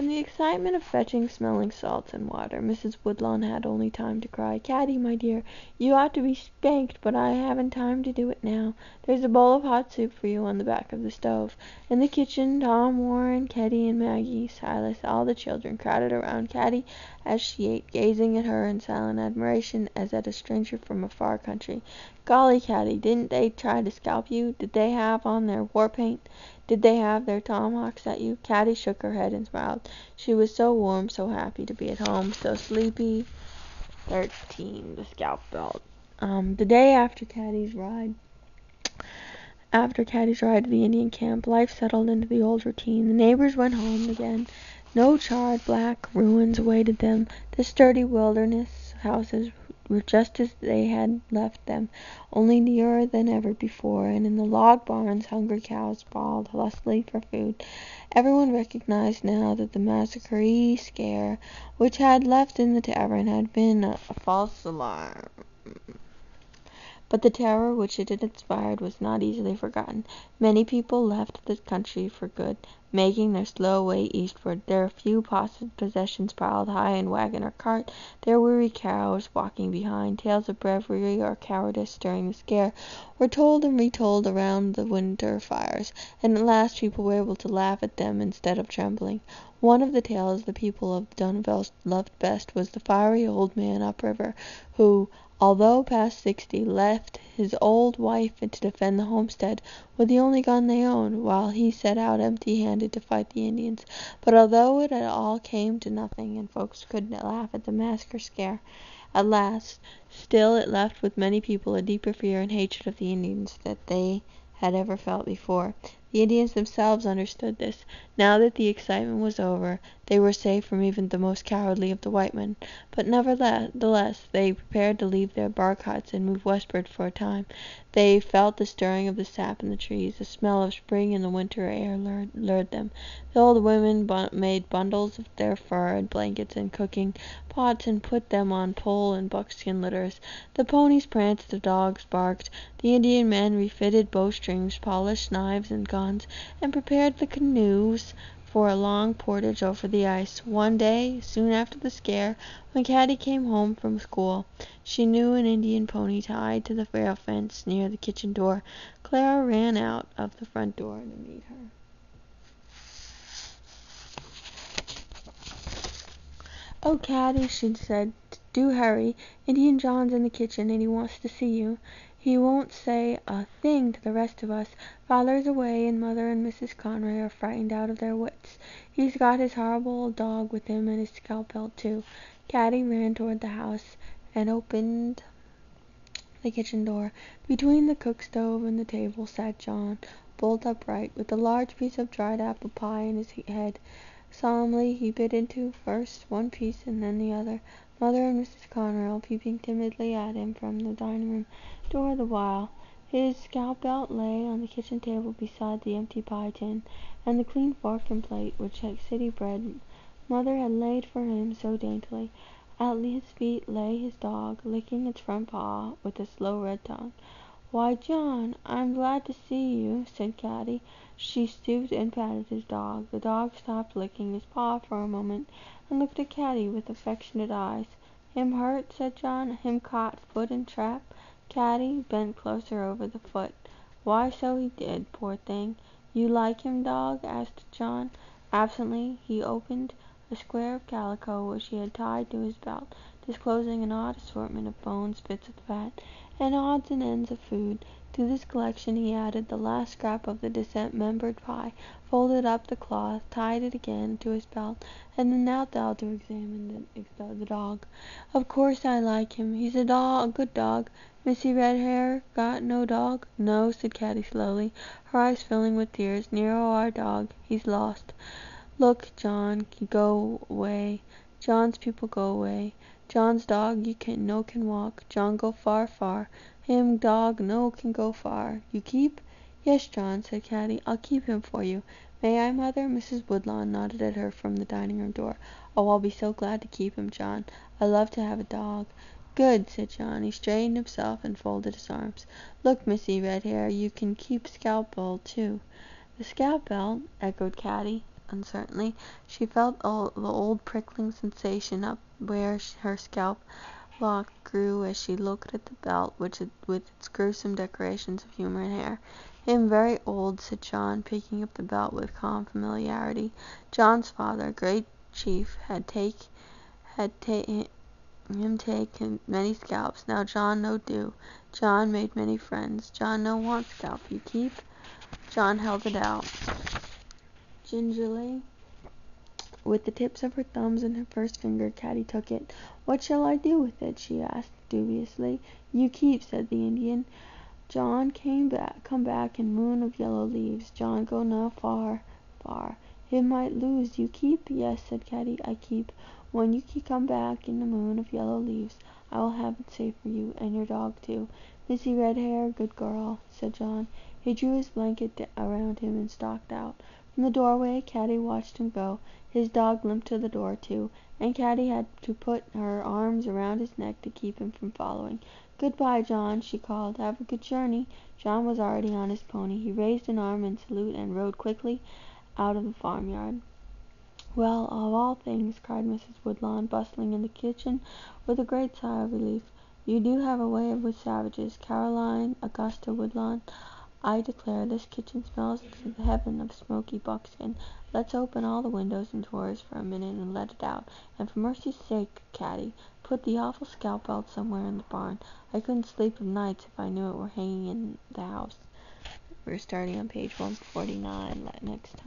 In the excitement of fetching smelling salts and water, Mrs. Woodlawn had only time to cry, "Caddie, my dear, you ought to be spanked, but I haven't time to do it now. There's a bowl of hot soup for you on the back of the stove." In the kitchen, Tom, Warren, Kitty, and Maggie, Silas, all the children crowded around Caddie as she ate, gazing at her in silent admiration as at a stranger from a far country. "Golly, Caddie, didn't they try to scalp you? Did they have on their war paint? Did they have their tomahawks at you?" Caddie shook her head and smiled. She was so warm, so happy to be at home, so sleepy. 13. The Scalp Belt. The day after Caddie's ride to the Indian camp, life settled into the old routine. The neighbors went home again. No charred black ruins awaited them. The sturdy wilderness houses were just as they had left them, only nearer than ever before, and in the log barns hungry cows sprawled lustily for food. Everyone recognized now that the massacre scare which had left in the tavern had been a false alarm. But the terror which it had inspired was not easily forgotten. Many people left the country for good, making their slow way eastward, their few possessions piled high in wagon or cart, their weary cows walking behind. Tales of bravery or cowardice during the scare were told and retold around the winter fires, and at last people were able to laugh at them instead of trembling. One of the tales the people of Dunville loved best was the fiery old man upriver, who, although past 60, left his old wife to defend the homestead with the only gun they owned, while he set out empty-handed to fight the Indians. But although it all came to nothing, and folks could laugh at the massacre scare at last, still it left with many people a deeper fear and hatred of the Indians than they had ever felt before. The Indians themselves understood this. Now that the excitement was over, they were safe from even the most cowardly of the white men. But nevertheless, they prepared to leave their bark huts and move westward for a time. They felt the stirring of the sap in the trees. The smell of spring in the winter air lured them. The old women made bundles of their fur and blankets and cooking pots and put them on pole and buckskin litters. The ponies pranced, the dogs barked. The Indian men refitted bowstrings, polished knives and guns, and prepared the canoes for a long portage over the ice. One day, soon after the scare, when Caddie came home from school, she knew an Indian pony tied to the rail fence near the kitchen door. Clara ran out of the front door to meet her. "Oh, Caddie," she said, "do hurry. Indian John's in the kitchen, and he wants to see you. He won't say a thing to the rest of us. Father's away, and Mother and Mrs. Conroy are frightened out of their wits. He's got his horrible old dog with him, and his scalp belt, too." Caddie ran toward the house and opened the kitchen door. Between the cook stove and the table sat John, bolt upright, with a large piece of dried apple pie in his head. Solemnly he bit into first one piece and then the other, Mother and Mrs. Conroy peeping timidly at him from the dining-room door the while. His scalp belt lay on the kitchen table beside the empty pie tin, and the clean fork and plate which city bread Mother had laid for him so daintily. At his feet lay his dog, licking its front paw with a slow red tongue. "Why, John, I'm glad to see you," said Caddie. She stooped and patted his dog. The dog stopped licking his paw for a moment, and looked at Caddie with affectionate eyes. "Him hurt?" said John. "Him caught foot in trap?" Caddie bent closer over the foot. "Why, so he did, poor thing." "You like him, dog?" asked John. Absently he opened a square of calico which he had tied to his belt, disclosing an odd assortment of bones, bits of fat, and odds and ends of food. To this collection he added the last scrap of the dismembered pie, folded up the cloth, tied it again to his belt, and then knelt down to examine the dog. "Of course I like him. He's a good dog. Missy Red Hair got no dog?" "No," said Caddie slowly, her eyes filling with tears. "Nero our dog. He's lost. Look, John go away. John's people go away. John's dog no can walk. John go far, far. Him dog no can go far. You keep?" "Yes, John," said Caddie. "I'll keep him for you. May I, Mother?" Mrs. Woodlawn nodded at her from the dining-room door. "Oh, I'll be so glad to keep him, John. I love to have a dog." "Good," said John. He straightened himself and folded his arms. "Look, Missy Red Hair, you can keep Scalp Belt, too." "The scalp belt?" echoed Caddie. uncertainly. She felt the old prickling sensation up where her scalp lock grew as she looked at the belt with its gruesome decorations of human hair. "I'm very old," said John, picking up the belt with calm familiarity. John's father, great chief, had him take many scalps. Now John no do. John made many friends. John no want scalp. You keep? John held it out gingerly. With the tips of her thumbs and her first finger, Caddie took it. "What shall I do with it?" she asked dubiously. "You keep," said the Indian. John come back in moon of yellow leaves. John go now far, far. Him might lose. You keep? Yes, said Caddie, I keep. When you come back in the moon of yellow leaves, I will have it safe for you, and your dog too. Missy Red Hair, good girl, said John. He drew his blanket around him and stalked out. From the doorway, Caddie watched him go. His dog limped to the door too, and Caddie had to put her arms around his neck to keep him from following. "Good-bye, John," she called. "Have a good journey." John was already on his pony. He raised an arm in salute and rode quickly out of the farmyard. "Well, of all things," cried Mrs. Woodlawn, bustling in the kitchen with a great sigh of relief. "You do have a way with savages, Caroline Augusta Woodlawn. I declare this kitchen smells to heaven of smoky buckskin. Let's open all the windows and drawers for a minute and let it out. And for mercy's sake, Caddie, put the awful scalp belt somewhere in the barn. I couldn't sleep of nights if I knew it were hanging in the house." We're starting on page 149 next time.